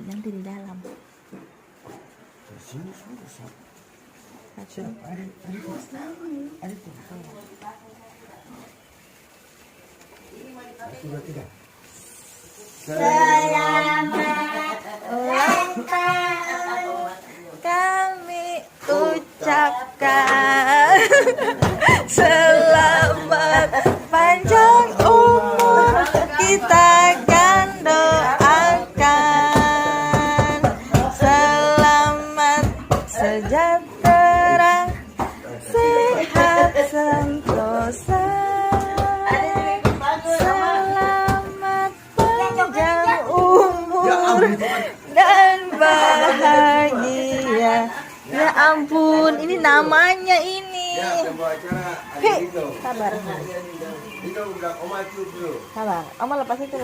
Nanti di dalam. Sini susah. Satu. Tidak. Selamat ulang tahun kami ucapkan. Selamat panjang umur kita kan doakan. Selamat sejahtera, sehat sentosa. Selamat panjang umur dan bahagia. Ya ampun, ini namanya ini. Hei, sabar. Sabar, Oma lepas itu.